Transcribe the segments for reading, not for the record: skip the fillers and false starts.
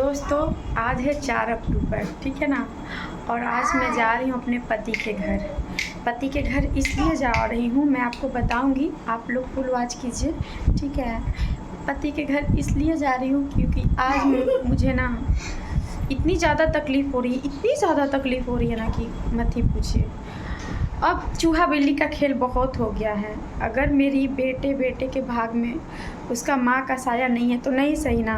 दोस्तों आज है 4 अक्टूबर, ठीक है ना। और आज मैं जा रही हूँ अपने पति के घर। पति के घर इसलिए जा रही हूँ, मैं आपको बताऊँगी, आप लोग फुल वॉच कीजिए, ठीक है। पति के घर इसलिए जा रही हूँ क्योंकि आज मुझे ना इतनी ज़्यादा तकलीफ़ हो रही है, इतनी ज़्यादा तकलीफ़ हो रही है ना कि मत ही पूछिए। अब चूहा बिल्ली का खेल बहुत हो गया है। अगर मेरी बेटे के भाग में उसका माँ का साया नहीं है तो नहीं सही ना।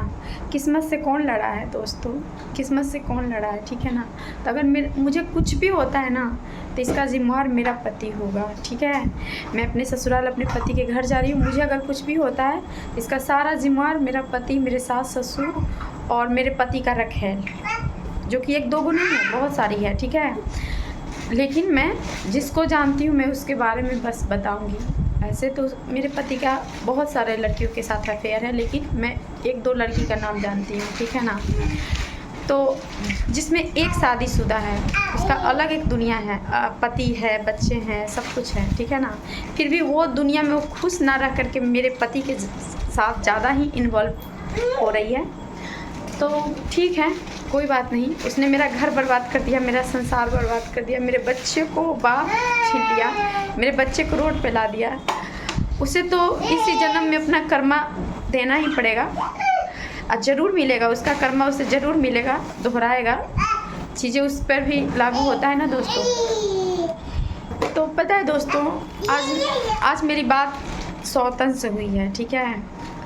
किस्मत से कौन लड़ा है दोस्तों, किस्मत से कौन लड़ा है, ठीक है ना। तो अगर मुझे कुछ भी होता है ना तो इसका ज़िम्मेवार मेरा पति होगा, ठीक है। मैं अपने ससुराल अपने पति के घर जा रही हूँ, मुझे अगर कुछ भी होता है इसका सारा ज़िम्मेवार मेरा पति, मेरे सास ससुर और मेरे पति का रखेल, जो कि एक दो गो नहीं है, बहुत सारी है, ठीक है। लेकिन मैं जिसको जानती हूँ मैं उसके बारे में बस बताऊँगी। ऐसे तो मेरे पति का बहुत सारे लड़कियों के साथ अफेयर है, लेकिन मैं एक दो लड़की का नाम जानती हूँ, ठीक है ना। तो जिसमें एक शादीशुदा है, उसका अलग एक दुनिया है, पति है, बच्चे हैं, सब कुछ है, ठीक है ना। फिर भी वो दुनिया में वो खुश ना रह करके मेरे पति के साथ ज़्यादा ही इन्वॉल्व हो रही है। तो ठीक है, कोई बात नहीं। उसने मेरा घर बर्बाद कर दिया, मेरा संसार बर्बाद कर दिया, मेरे बच्चे को बाप छीन लिया, मेरे बच्चे को रोड पे ला दिया। उसे तो इसी जन्म में अपना कर्मा देना ही पड़ेगा और ज़रूर मिलेगा, उसका कर्मा उसे ज़रूर मिलेगा, दोहराएगा। चीज़ें उस पर भी लागू होता है ना दोस्तों। तो पता है दोस्तों, आज मेरी बात सौतन से हुई है, ठीक है।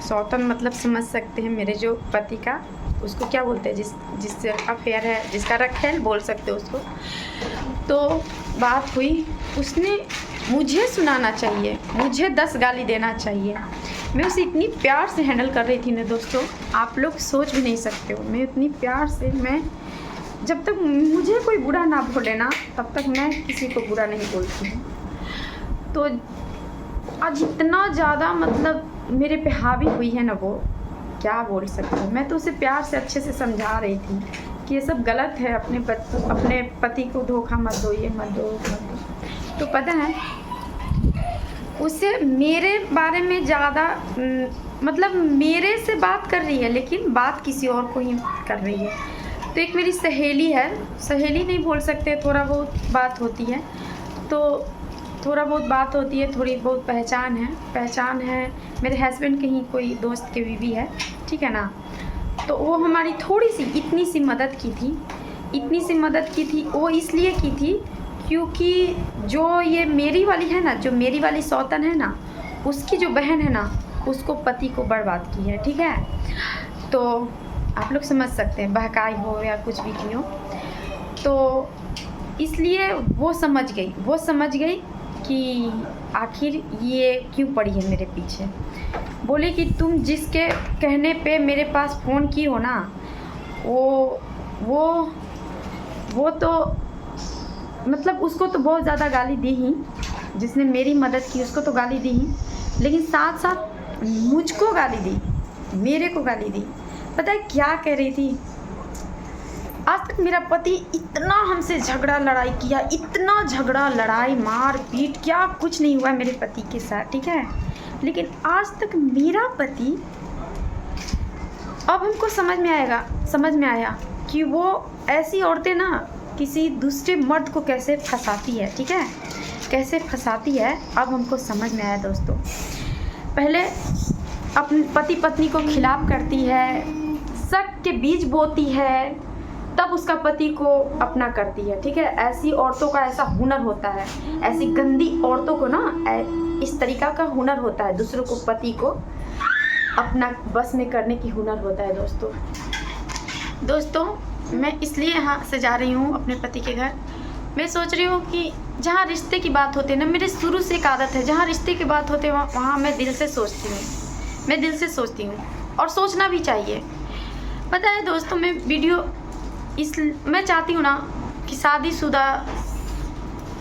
सौतन मतलब समझ सकते हैं, मेरे जो पति का, उसको क्या बोलते हैं, जिससे अफेयर है, जिसका रखेल बोल सकते हो उसको। तो बात हुई, उसने मुझे सुनाना चाहिए, मुझे 10 गाली देना चाहिए। मैं उसे इतनी प्यार से हैंडल कर रही थी ना दोस्तों, आप लोग सोच भी नहीं सकते हो। मैं इतनी प्यार से, मैं जब तक मुझे कोई बुरा ना बोले ना तब तक मैं किसी को बुरा नहीं बोलती हूँ। तो आज इतना ज़्यादा मतलब मेरे पे हावी हुई है ना, वो क्या बोल सकती हूँ। मैं तो उसे प्यार से अच्छे से समझा रही थी कि ये सब गलत है, अपने पति को धोखा मत दो, ये मत दो, मत दो। तो पता है उसे मेरे बारे में ज़्यादा मतलब मेरे से बात कर रही है, लेकिन बात किसी और को ही कर रही है। तो एक मेरी सहेली है, सहेली नहीं बोल सकते, थोड़ा बहुत बात होती है, तो थोड़ा बहुत बात होती है, थोड़ी बहुत पहचान है। मेरे हस्बैंड के ही कोई दोस्त की बीवी है, ठीक है ना। तो वो हमारी थोड़ी सी इतनी सी मदद की थी। वो इसलिए की थी क्योंकि जो ये मेरी वाली है ना, जो मेरी वाली सौतन है ना, उसकी जो बहन है ना, उसको पति को बर्बाद की है, ठीक है। तो आप लोग समझ सकते हैं, बहकाई हो या कुछ भी की हो। तो इसलिए वो समझ गई कि आखिर ये क्यों पड़ी है मेरे पीछे। बोले कि तुम जिसके कहने पे मेरे पास फ़ोन की हो ना, वो तो मतलब उसको तो बहुत ज़्यादा गाली दी ही, जिसने मेरी मदद की उसको तो गाली दी ही, लेकिन साथ साथ मुझको गाली दी, मेरे को गाली दी। पता है क्या कह रही थी, आज तक मेरा पति इतना हमसे झगड़ा लड़ाई किया, इतना झगड़ा लड़ाई मार पीट, क्या कुछ नहीं हुआ मेरे पति के साथ, ठीक है। लेकिन आज तक मेरा पति, अब हमको समझ में आया कि वो ऐसी औरतें ना किसी दूसरे मर्द को कैसे फंसाती है, ठीक है, कैसे फंसाती है। अब हमको समझ में आया दोस्तों। पहले अपने पति पत्नी को खिलाफ करती है, शक के बीज बोती है, तब उसका पति को अपना करती है, ठीक है। ऐसी औरतों का ऐसा हुनर होता है, ऐसी गंदी औरतों को ना इस तरीका का हुनर होता है, दूसरों को, पति को अपना बस में करने की हुनर होता है दोस्तों। मैं इसलिए यहाँ से जा रही हूँ अपने पति के घर। मैं सोच रही हूँ कि जहाँ रिश्ते की बात होती है ना, मेरे शुरू से एक आदत है, जहाँ रिश्ते की बात होती है वहाँ मैं दिल से सोचती हूँ और सोचना भी चाहिए। पता है दोस्तों, मैं चाहती हूँ ना कि शादीशुदा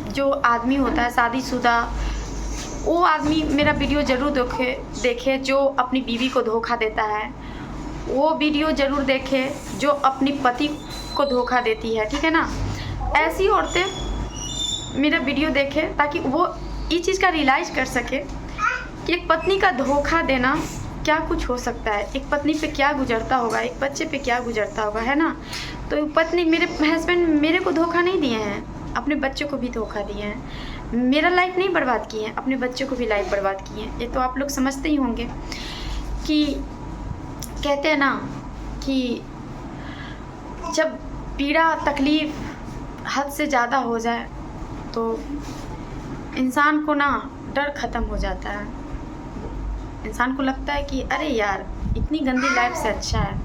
जो आदमी होता है, शादीशुदा वो आदमी मेरा वीडियो ज़रूर देखे जो अपनी बीवी को धोखा देता है, वो वीडियो ज़रूर देखे जो अपनी पति को धोखा देती है, ठीक है ना। ऐसी औरतें मेरा वीडियो देखे ताकि वो इस चीज़ का रियलाइज़ कर सके कि एक पत्नी का धोखा देना क्या कुछ हो सकता है, एक पत्नी पे क्या गुजरता होगा, एक बच्चे पे क्या गुजरता होगा, है ना। तो पत्नी, मेरे हस्बैंड मेरे को धोखा नहीं दिए हैं, अपने बच्चों को भी धोखा दिए हैं। मेरा लाइफ नहीं बर्बाद किए हैं, अपने बच्चों को भी लाइफ बर्बाद किए हैं। ये तो आप लोग समझते ही होंगे कि कहते हैं ना कि जब पीड़ा तकलीफ़ हद से ज़्यादा हो जाए तो इंसान को ना डर ख़त्म हो जाता है। इंसान को लगता है कि अरे यार, इतनी गंदी लाइफ से अच्छा है।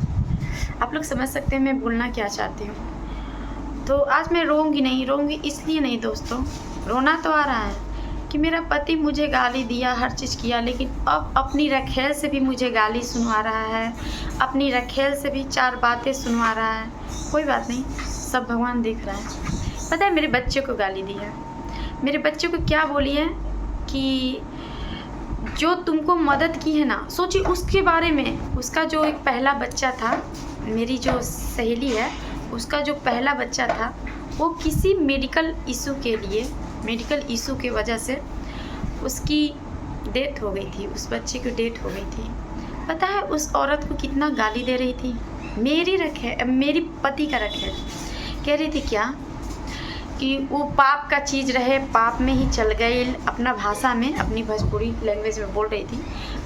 आप लोग समझ सकते हैं मैं बोलना क्या चाहती हूँ। तो आज मैं रोऊंगी इसलिए नहीं दोस्तों, रोना तो आ रहा है कि मेरा पति मुझे गाली दिया, हर चीज़ किया, लेकिन अब अपनी रखेल से भी मुझे गाली सुनवा रहा है, अपनी रखेल से भी 4 बातें सुनवा रहा है। कोई बात नहीं, सब भगवान देख रहा है। पता है मेरे बच्चे को गाली दी है, मेरे बच्चे को क्या बोली है कि जो तुमको मदद की है ना, सोचिए उसके बारे में। उसका जो एक पहला बच्चा था, मेरी जो सहेली है, उसका जो पहला बच्चा था वो किसी मेडिकल इशू के वजह से उसकी डेथ हो गई थी, उस बच्चे की डेथ हो गई थी। पता है उस औरत को कितना गाली दे रही थी, मेरी पति का रखे, कह रही थी क्या कि वो पाप का चीज़ रहे, पाप में ही चल गई। अपना भाषा में, अपनी भोजपुरी लैंग्वेज में बोल रही थी,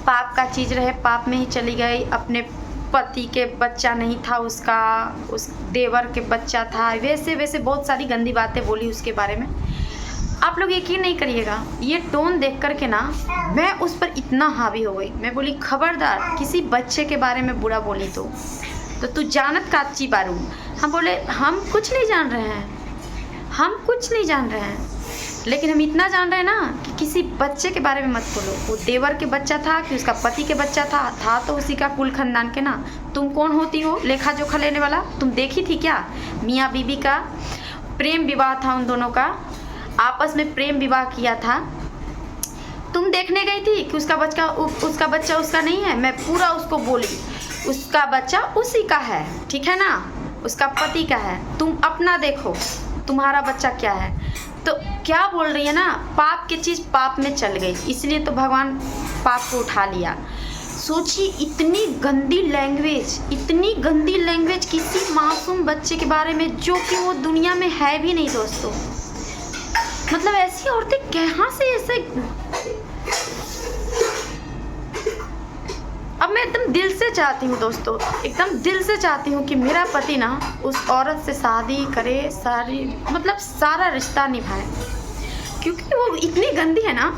पाप का चीज़ रहे, पाप में ही चली गई। अपने पति के बच्चा नहीं था उसका, उस देवर के बच्चा था, वैसे बहुत सारी गंदी बातें बोली उसके बारे में। आप लोग यकीन नहीं करिएगा, ये टोन देख कर के ना मैं उस पर इतना हावी हो गई। मैं बोली खबरदार किसी बच्चे के बारे में बुरा बोली तो तू जानत का अच्छी बारू। हम बोले हम कुछ नहीं जान रहे हैं, हम कुछ नहीं जान रहे हैं, लेकिन हम इतना जान रहे हैं ना कि किसी बच्चे के बारे में मत बोलो। वो देवर के बच्चा था कि उसका पति के बच्चा था तो उसी का कुल खानदान के ना। तुम कौन होती हो लेखा जोखा लेने वाला? तुम देखी थी क्या मियाँ बीबी का प्रेम विवाह था, उन दोनों का आपस में प्रेम विवाह किया था। तुम देखने गई थी कि उसका बच्चा उसका नहीं है? मैं पूरा उसको बोली उसका बच्चा उसी का है, ठीक है ना, उसका पति का है। तुम अपना देखो तुम्हारा बच्चा क्या है। तो क्या बोल रही है ना, पाप की चीज़ पाप में चल गई, इसलिए तो भगवान पाप को उठा लिया। सोचिए इतनी गंदी लैंग्वेज किसी मासूम बच्चे के बारे में जो कि वो दुनिया में है भी नहीं दोस्तों। मतलब ऐसी औरतें कहाँ से ऐसे। अब मैं एकदम दिल से चाहती हूँ दोस्तों, एकदम दिल से चाहती हूँ कि मेरा पति ना उस औरत से शादी करे, सारा रिश्ता निभाए, क्योंकि वो इतनी गंदी है ना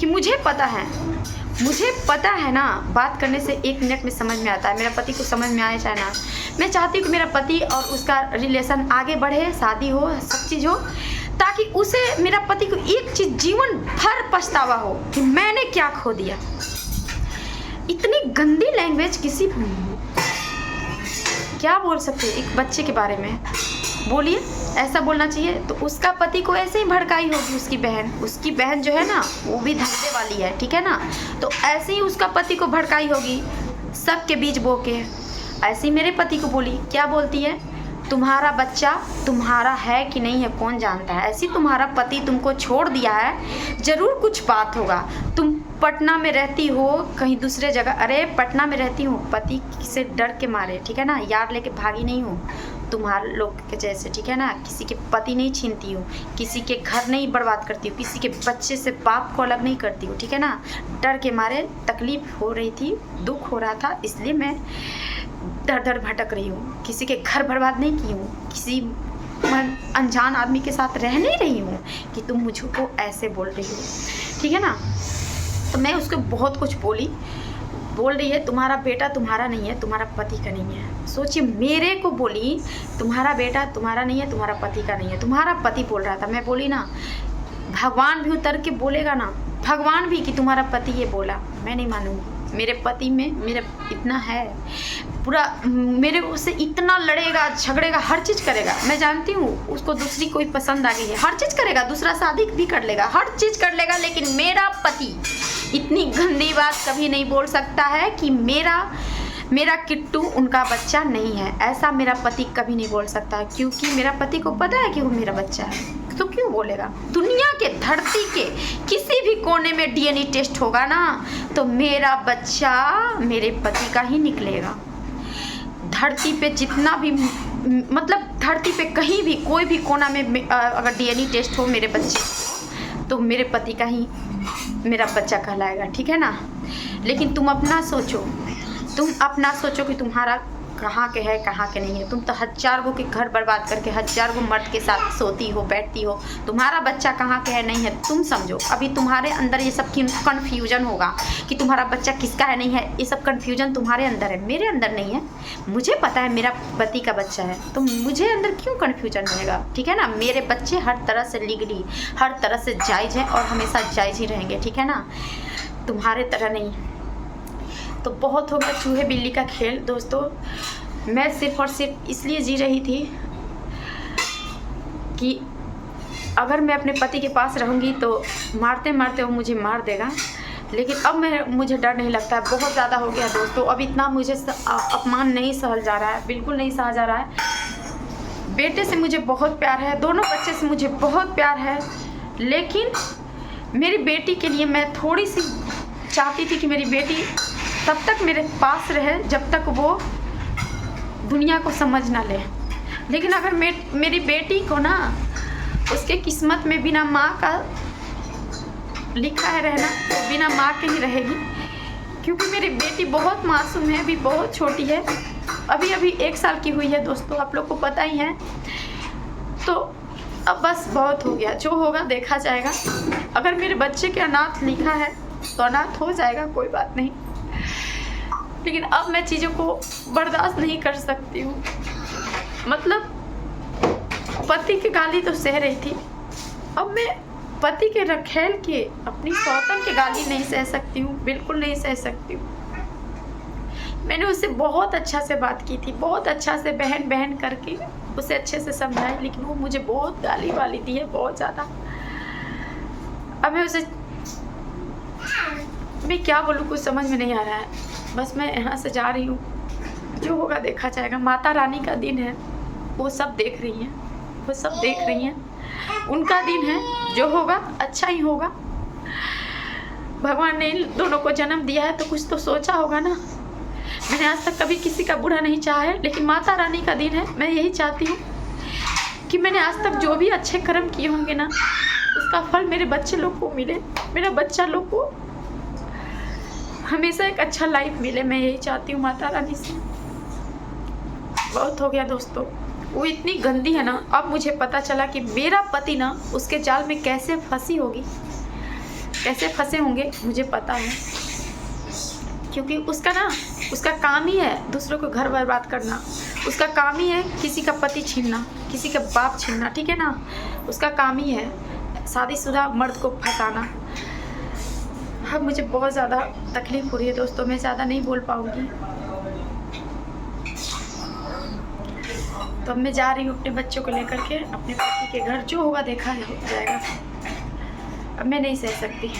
कि मुझे पता है ना, बात करने से 1 मिनट में समझ में आता है। मेरा पति को समझ में आए चाहे ना, मैं चाहती हूँ कि मेरा पति और उसका रिलेशन आगे बढ़े, शादी हो, सब चीज़ हो, ताकि उसे, मेरा पति को एक चीज़ जीवन भर पछतावा हो कि मैंने क्या खो दिया। इतनी गंदी लैंग्वेज किसी, क्या बोल सकते हैं एक बच्चे के बारे में? बोलिए, ऐसा बोलना चाहिए? तो उसका पति को ऐसे ही भड़काई होगी उसकी बहन जो है ना, वो भी धंधे वाली है, ठीक है ना, तो ऐसे ही उसका पति को भड़काई होगी, सबके बीच बो के। ऐसे ही मेरे पति को बोली, क्या बोलती है, तुम्हारा बच्चा तुम्हारा है कि नहीं है कौन जानता है। ऐसी तुम्हारा पति तुमको छोड़ दिया है, ज़रूर कुछ बात होगा। तुम पटना में रहती हो कहीं दूसरे जगह, अरे पटना में रहती हूँ पति से डर के मारे, ठीक है ना, यार लेके भागी नहीं हूँ तुम्हारे लोग के जैसे, ठीक है ना, किसी के पति नहीं छीनती हूँ, किसी के घर नहीं बर्बाद करती हूँ, किसी के बच्चे से बाप को अलग नहीं करती हूँ, ठीक है ना। डर के मारे तकलीफ़ हो रही थी, दुख हो रहा था, इसलिए मैं दर भटक रही हूँ, किसी के घर बर्बाद नहीं की हूँ, किसी अनजान आदमी के साथ रह नहीं रही हूँ कि तुम मुझको ऐसे बोल रही हो, ठीक है ना। तो मैं उसको बहुत कुछ बोल रही है तुम्हारा बेटा तुम्हारा नहीं है, तुम्हारा पति का नहीं है। सोचिए मेरे को बोली तुम्हारा बेटा तुम्हारा नहीं है, तुम्हारा पति का नहीं है, तुम्हारा पति बोल रहा था। मैं बोली ना, भगवान भी उतर के बोलेगा ना, भगवान भी कि तुम्हारा पति ये बोला, मैं नहीं मानूंगी। मेरे पति में मेरा इतना है, पूरा मेरे से इतना लड़ेगा, झगड़ेगा, हर चीज़ करेगा। मैं जानती हूँ उसको दूसरी कोई पसंद आ गई है, हर चीज़ करेगा, दूसरा शादी भी कर लेगा, हर चीज़ कर लेगा, लेकिन मेरा पति इतनी गंदी बात कभी नहीं बोल सकता है कि मेरा किट्टू उनका बच्चा नहीं है। ऐसा मेरा पति कभी नहीं बोल सकता, क्योंकि मेरा पति को पता है कि वो मेरा बच्चा है। तो क्यों क्यों बोलेगा? दुनिया के धरती के किसी भी कोने में डीएनए टेस्ट होगा ना तो मेरा बच्चा मेरे पति का ही निकलेगा। धरती पे जितना भी मतलब धरती पे कहीं भी कोई भी कोना में अगर डीएनए टेस्ट हो मेरे बच्चे तो मेरे पति का ही मेरा बच्चा कहलाएगा, ठीक है ना। लेकिन तुम अपना सोचो कि तुम्हारा कहाँ के है कहाँ के नहीं है। तुम तो हजार गो के घर बर्बाद करके हजार गो मर्द के साथ सोती हो बैठती हो, तुम्हारा बच्चा कहाँ के है नहीं है तुम समझो। अभी तुम्हारे अंदर ये सब कन्फ्यूजन होगा कि तुम्हारा बच्चा किसका है नहीं है, ये सब कन्फ्यूजन तुम्हारे अंदर है, मेरे अंदर नहीं है। मुझे पता है मेरा पति का बच्चा है तो मुझे अंदर क्यों कन्फ्यूजन रहेगा, ठीक है ना। मेरे बच्चे हर तरह से लीगली हर तरह से जायज़ हैं और हमेशा जायज़ ही रहेंगे, ठीक है ना, तुम्हारे तरह नहीं। तो बहुत हो गया चूहे बिल्ली का खेल दोस्तों। मैं सिर्फ और सिर्फ इसलिए जी रही थी कि अगर मैं अपने पति के पास रहूँगी तो मारते मारते वो मुझे मार देगा। लेकिन अब मुझे डर नहीं लगता है, बहुत ज़्यादा हो गया दोस्तों। अब इतना मुझे अपमान नहीं सहल जा रहा है, बिल्कुल नहीं सहा जा रहा है। बेटे से मुझे बहुत प्यार है, दोनों बच्चे से मुझे बहुत प्यार है, लेकिन मेरी बेटी के लिए मैं थोड़ी सी चाहती थी कि मेरी बेटी तब तक मेरे पास रहे जब तक वो दुनिया को समझ ना ले। लेकिन अगर मेरी बेटी को ना उसके किस्मत में बिना माँ का लिखा है रहना तो बिना माँ के ही रहेगी, क्योंकि मेरी बेटी बहुत मासूम है, अभी बहुत छोटी है, अभी 1 साल की हुई है दोस्तों, आप लोग को पता ही है। तो अब बस बहुत हो गया, जो होगा देखा जाएगा। अगर मेरे बच्चे के अनाथ लिखा है तो अनाथ हो जाएगा, कोई बात नहीं। लेकिन अब मैं चीज़ों को बर्दाश्त नहीं कर सकती हूँ। मतलब पति की गाली तो सह रही थी, अब मैं पति के रखेल के अपनी सौतन की गाली नहीं सह सकती हूँ, बिल्कुल नहीं सह सकती हूँ। मैंने उससे बहुत अच्छा से बात की थी, बहुत अच्छा से बहन बहन करके उसे अच्छे से समझाई, लेकिन वो मुझे बहुत गाली वाली दी है, बहुत ज़्यादा। अब मैं क्या बोलूँ, कुछ समझ में नहीं आ रहा है। बस मैं यहाँ से जा रही हूँ, जो होगा देखा जाएगा। माता रानी का दिन है, वो सब देख रही हैं, वो सब देख रही हैं, उनका दिन है, जो होगा अच्छा ही होगा। भगवान ने इन दोनों को जन्म दिया है तो कुछ तो सोचा होगा ना। मैंने आज तक कभी किसी का बुरा नहीं चाहा है, लेकिन माता रानी का दिन है, मैं यही चाहती हूँ कि मैंने आज तक जो भी अच्छे कर्म किए होंगे ना उसका फल मेरे बच्चे लोग को मिले, मेरा बच्चा लोग को हमेशा एक अच्छा लाइफ मिले, मैं यही चाहती हूँ माता रानी से। बहुत हो गया दोस्तों, वो इतनी गंदी है ना। अब मुझे पता चला कि मेरा पति ना उसके जाल में कैसे फंसी होगी, कैसे फंसे होंगे मुझे पता है, क्योंकि उसका काम ही है दूसरों को घर बर्बाद करना, उसका काम ही है किसी का पति छीनना, किसी का बाप छीनना, ठीक है ना। उसका काम ही है शादीशुदा मर्द को फंसाना। अब मुझे बहुत ज़्यादा तकलीफ़ हो रही है दोस्तों, मैं ज़्यादा नहीं बोल पाऊँगी। तो अब मैं जा रही हूँ अपने बच्चों को लेकर के अपने पति के घर, जो होगा देखा जाएगा। अब मैं नहीं सह सकती।